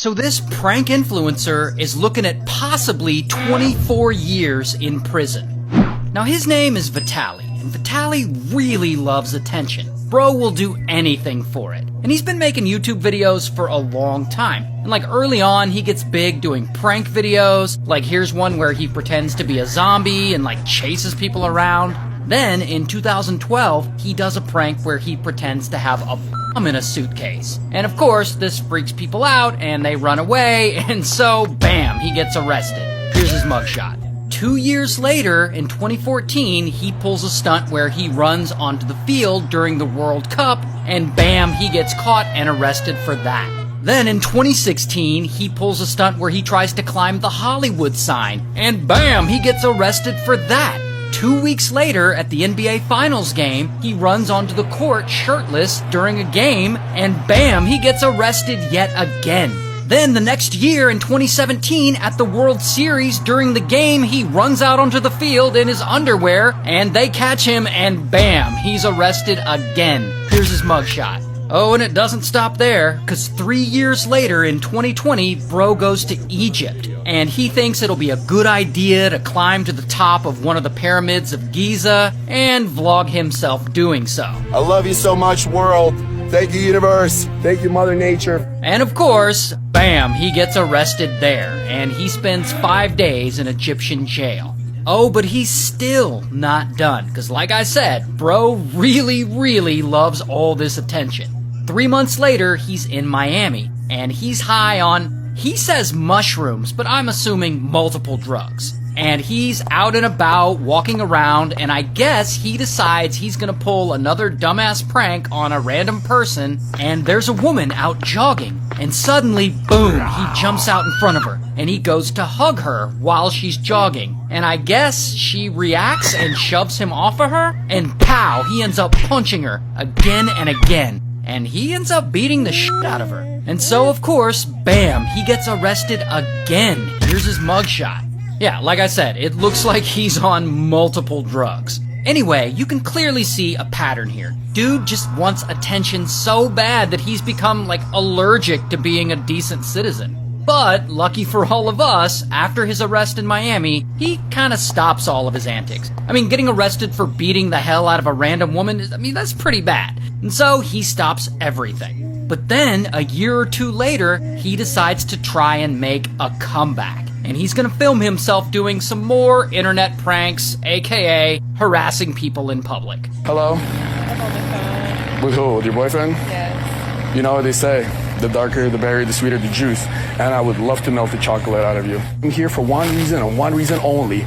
So this prank influencer is looking at possibly 24 years in prison. Now his name is Vitaly, and Vitaly really loves attention. Bro will do anything for it. And he's been making YouTube videos for a long time. And like early on, he gets big doing prank videos. Like here's one where he pretends to be a zombie and like chases people around. Then in 2012, he does a prank where he pretends to have a bomb in a suitcase. And of course, this freaks people out and they run away, and so bam, he gets arrested. Here's his mugshot. 2 years later, in 2014, he pulls a stunt where he runs onto the field during the World Cup, and bam, he gets caught and arrested for that. Then in 2016, he pulls a stunt where he tries to climb the Hollywood sign, and bam, he gets arrested for that. 2 weeks later, at the NBA Finals game, he runs onto the court shirtless during a game, and bam, he gets arrested yet again. Then the next year, in 2017, at the World Series, during the game, he runs out onto the field in his underwear, and they catch him, and bam, he's arrested again. Here's his mugshot. Oh, and it doesn't stop there, because 3 years later, in 2020, bro goes to Egypt, and he thinks it'll be a good idea to climb to the top of one of the pyramids of Giza, and vlog himself doing so. I love you so much, world. Thank you, universe. Thank you, Mother Nature. And of course, bam, he gets arrested there, and he spends 5 days in Egyptian jail. Oh, but he's still not done, because like I said, bro really loves all this attention. 3 months later, he's in Miami, and he's high on, he says mushrooms, but I'm assuming multiple drugs. And he's out and about, walking around, and I guess he decides he's gonna pull another dumbass prank on a random person, and there's a woman out jogging, and suddenly, boom, he jumps out in front of her, and he goes to hug her while she's jogging, and I guess she reacts and shoves him off of her, and pow, he ends up punching her again and again, and he ends up beating the shit out of her. And so, of course, bam, he gets arrested again. Here's his mugshot. Yeah, like I said, it looks like he's on multiple drugs. Anyway, you can clearly see a pattern here. Dude just wants attention so bad that he's become, like, allergic to being a decent citizen. But, lucky for all of us, after his arrest in Miami, he kinda stops all of his antics. I mean, getting arrested for beating the hell out of a random woman, that's pretty bad. And so, he stops everything. But then, a year or two later, he decides to try and make a comeback. And he's gonna film himself doing some more internet pranks, aka harassing people in public. Hello? I'm on the phone. With who? With your boyfriend? Yes. You know what they say, the darker the berry, the sweeter the juice. And I would love to melt the chocolate out of you. I'm here for one reason and one reason only,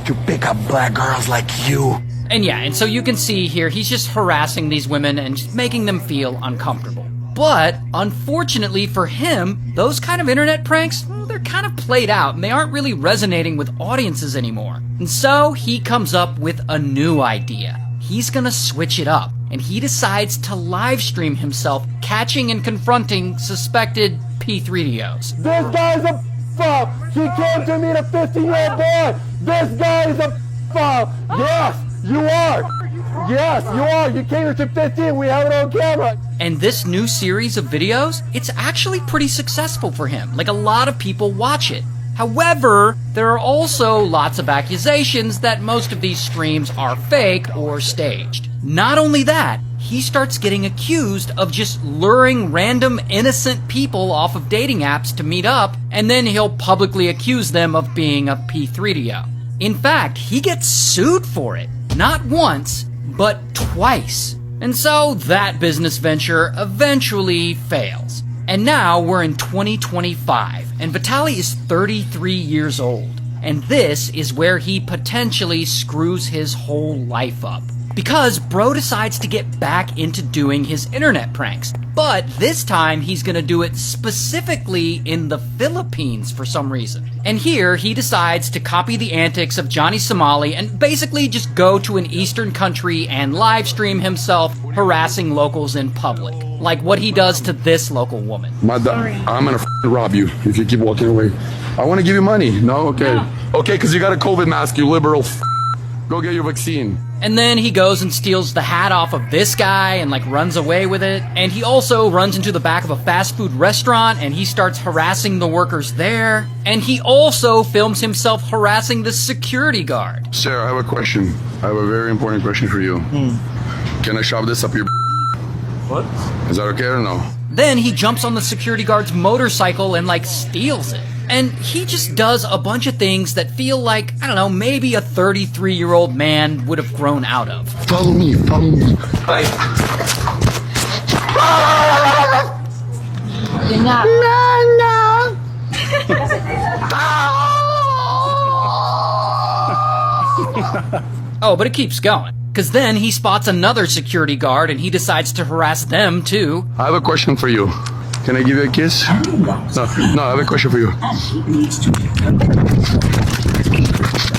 to pick up black girls like you. And yeah, and so you can see here, he's just harassing these women and just making them feel uncomfortable. But, unfortunately for him, those kind of internet pranks, well, they're kind of played out and they aren't really resonating with audiences anymore. And so, he comes up with a new idea. He's gonna switch it up, and he decides to live stream himself catching and confronting suspected P3DOs. This guy's a f***. He came to meet a 15-year-old boy. This guy is a f***. Yes, you are. Yes, you are. You came here to 15. We have it on camera. And this new series of videos, it's actually pretty successful for him. Like, a lot of people watch it. However, there are also lots of accusations that most of these streams are fake or staged. Not only that, he starts getting accused of just luring random innocent people off of dating apps to meet up, and then he'll publicly accuse them of being a P3DO. In fact, he gets sued for it. Not once, but twice. And so that business venture eventually fails. And now we're in 2025, and Vitaly is 33 years old. And this is where he potentially screws his whole life up. Because bro decides to get back into doing his internet pranks. But this time he's gonna do it specifically in the Philippines for some reason. And here he decides to copy the antics of Johnny Somali and basically just go to an eastern country and live stream himself harassing locals in public. Like what he does to this local woman. I'm gonna rob you if you keep walking away. I wanna give you money. No? Okay. No. Okay, because you got a COVID mask, you liberal Go get your vaccine. And then he goes and steals the hat off of this guy and like runs away with it. And he also runs into the back of a fast food restaurant and he starts harassing the workers there. And he also films himself harassing the security guard. Sir, I have a question. I have a very important question for you. Can I shove this up your What? Is that okay or no? Then he jumps on the security guard's motorcycle and like steals it. And he just does a bunch of things that feel like, I don't know, maybe a 33-year-old man would have grown out of. Follow me, follow me. Oh, but it keeps going. Because then he spots another security guard and he decides to harass them too. I have a question for you. Can I give you a kiss? No, I have a question for you.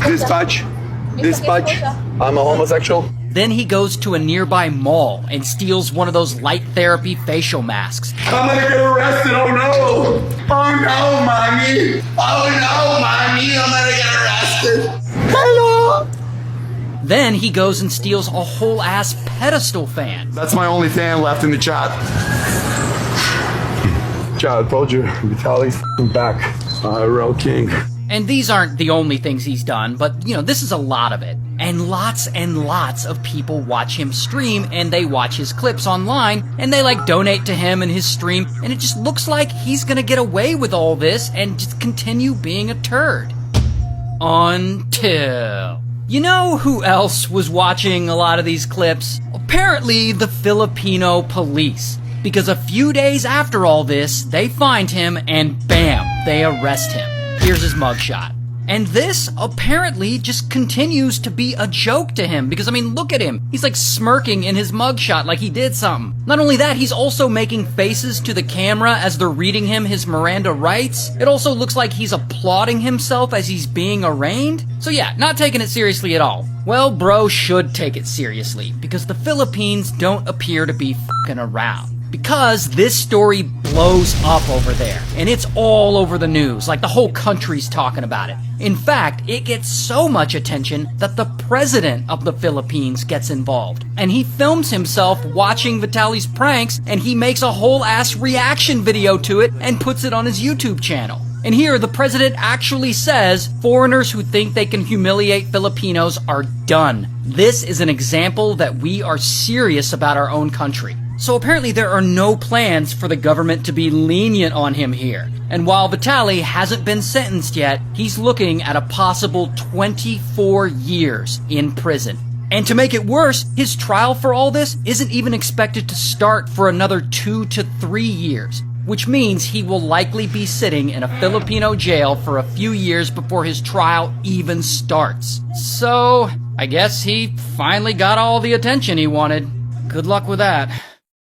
Dispatch, I'm a homosexual. Then he goes to a nearby mall and steals one of those light therapy facial masks. I'm gonna get arrested, oh no! Oh no, mommy! Oh no, mommy, I'm gonna get arrested! Hello! Then he goes and steals a whole ass pedestal fan. That's my only fan left in the chat. Chat, I told you, Vitaly's back. Real king. And these aren't the only things he's done, but, you know, this is a lot of it. And lots of people watch him stream, and they watch his clips online, and they, like, donate to him and his stream, and it just looks like he's gonna get away with all this and just continue being a turd. Until... You know who else was watching a lot of these clips? Apparently the Filipino police. Because a few days after all this, they find him and bam, they arrest him. Here's his mugshot. And this apparently just continues to be a joke to him because, I mean, look at him. He's like smirking in his mugshot like he did something. Not only that, he's also making faces to the camera as they're reading him his Miranda rights. It also looks like he's applauding himself as he's being arraigned. So yeah, not taking it seriously at all. Well, bro should take it seriously because the Philippines don't appear to be fucking around. Because this story blows up over there, and it's all over the news, like the whole country's talking about it. In fact, it gets so much attention that the president of the Philippines gets involved. And he films himself watching Vitaly's pranks, and he makes a whole ass reaction video to it and puts it on his YouTube channel. And here, the president actually says, foreigners who think they can humiliate Filipinos are done. This is an example that we are serious about our own country. So apparently there are no plans for the government to be lenient on him here. And while Vitaly hasn't been sentenced yet, he's looking at a possible 24 years in prison. And to make it worse, his trial for all this isn't even expected to start for another 2 to 3 years. Which means he will likely be sitting in a Filipino jail for a few years before his trial even starts. So, I guess he finally got all the attention he wanted. Good luck with that.